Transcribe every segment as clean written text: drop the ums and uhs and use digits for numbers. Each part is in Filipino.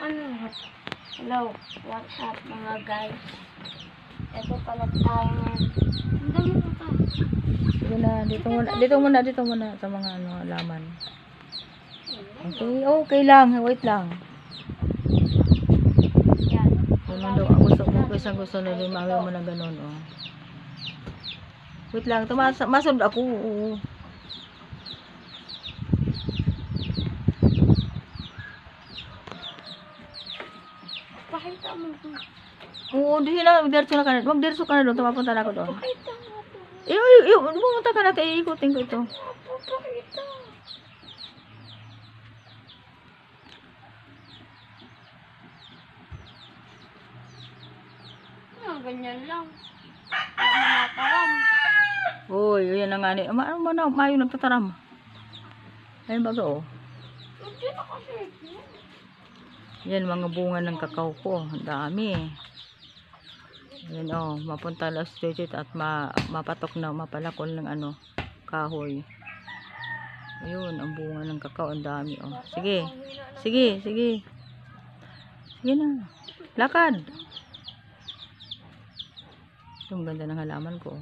Hello, what's up mga guys? Ito pala tayo ngayon. Ang dami ko to. Sige na, dito muna sa mga laman. Okay, okay lang, wait lang. Yan. Ano daw, gusto na rin mami mo na ganun, oh. Wait lang, masod ako, oo. Pakita mo to. Oo, di na, magdiretso ka na doon, tumapunta na ako doon. Pakita mo to. Pumunta ka na, iikutin ko ito. Pakita. Ganyan lang. Mga taram. Uy, yan na nga ni. Mayo nagtataram. Ayun baga, oh. Hindi na kasi. Yan, mga bunga ng kakao ko. Ang dami. Yan, oh. Mapunta alas 8 at mapatok na, mapalakol ng kahoy. Ayun, ang bunga ng kakao. Ang dami, oh. Sige. Sige na. Lakad. Ang ganda ng halaman ko.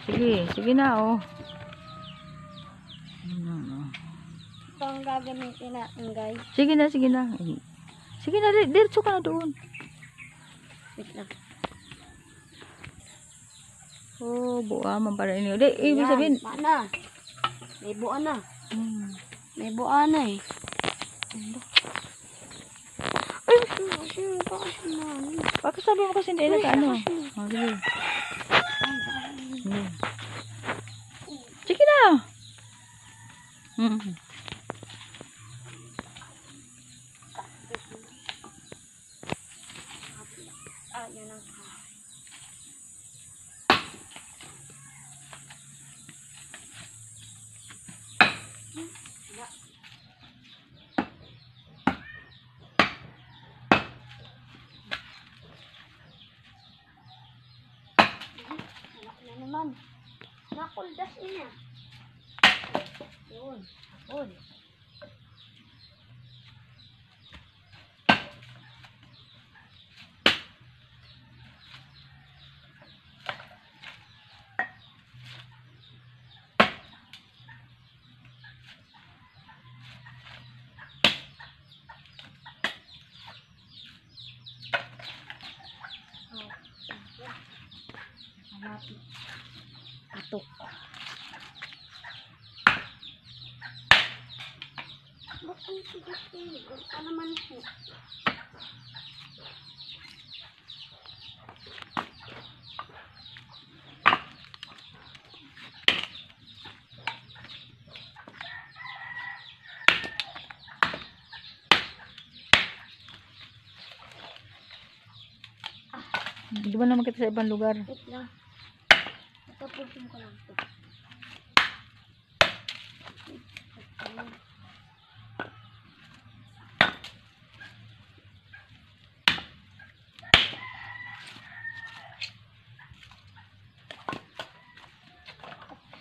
Sige na, oh. Ito ang gagamitin natin, guys. Sige na. Sige na, diretso ka na doon. Wait lang. Oh, buwa man para inyo. Ibig sabihin. Mana. May buwa na. May buwa na eh. Ay, kasi Bakit sabi mo kasi hindi na ano? Sige. Sige na. Yan ang naman. Nakuldas niya. Yun. Atok. Bakit ang sigit-sigit? Ano naman po? Di ba naman kita sa ibang lugar? Wait lang. Tapusin ko lang ito.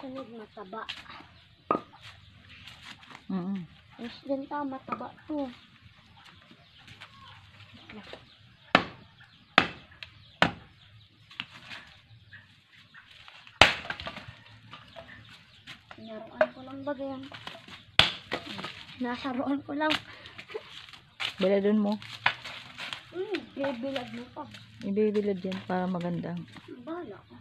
Sunod mataba. Mas din mataba to. Naroon ko lang ba yan? Nasa roon ko lang. Biladon mo. Bibilad mo pa. Ibibilad yan para maganda. Bala ko.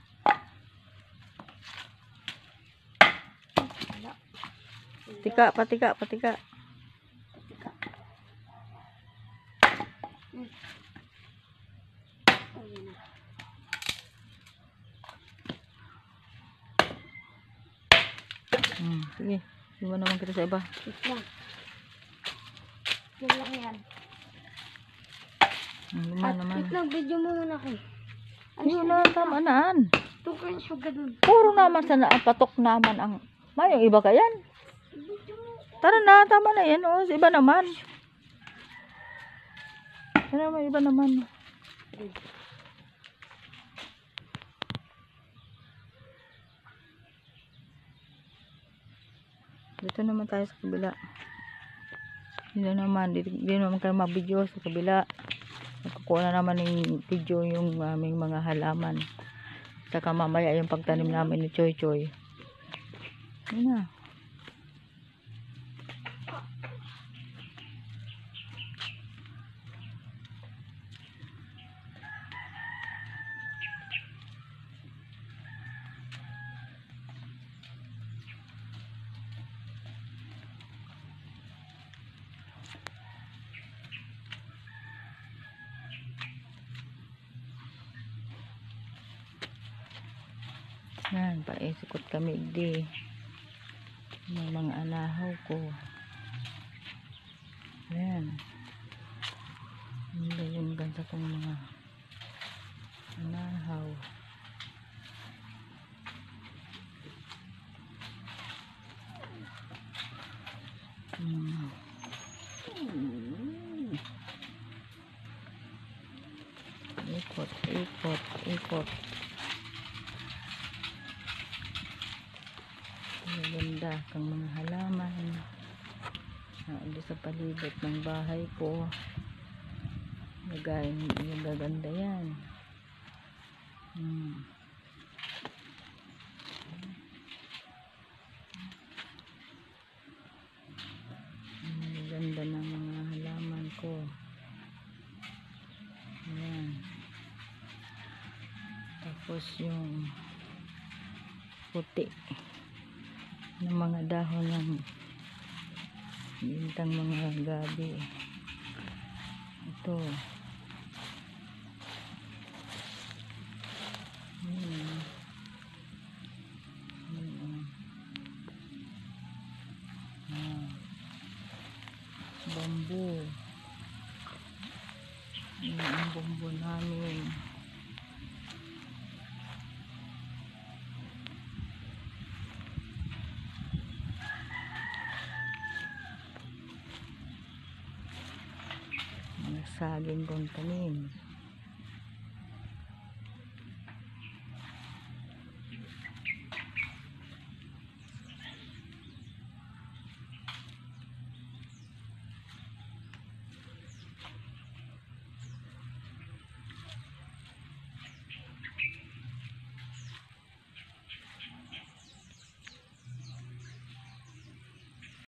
Patika. Sige. Di ba naman kita sa iba? Wait lang. Yan lang yan. Luma naman. Wait lang, video mo muna ko. Yun na, tama naan. Tukay siya ganun. Puro naman sa patok naman ang... Mayong iba ka yan. Tara na, tama na yan. O, iba naman. Iba naman. Dito naman tayo sa kabila. Dito naman, dito naman kayo mag-video sa kabila. Nakukuha na naman ng video yung aming mga halaman. Saka mamaya yung pagtanim namin ni Choy Choy. Yun na. Yan, paisikot kami di ng mga anahaw ko. Yan. Hindi yung ganda kong mga anahaw. Ikot, ikot, ikot. Maganda kang mga halaman doon sa palibot ng bahay ko. Yung gaganda yan. Ganda ng mga halaman ko. Ayan. Tapos yung puti ng mga dahon ng bintang mga gabi. Ito. Bambu. Yan ang bambu namin. Mga saging kong tanim.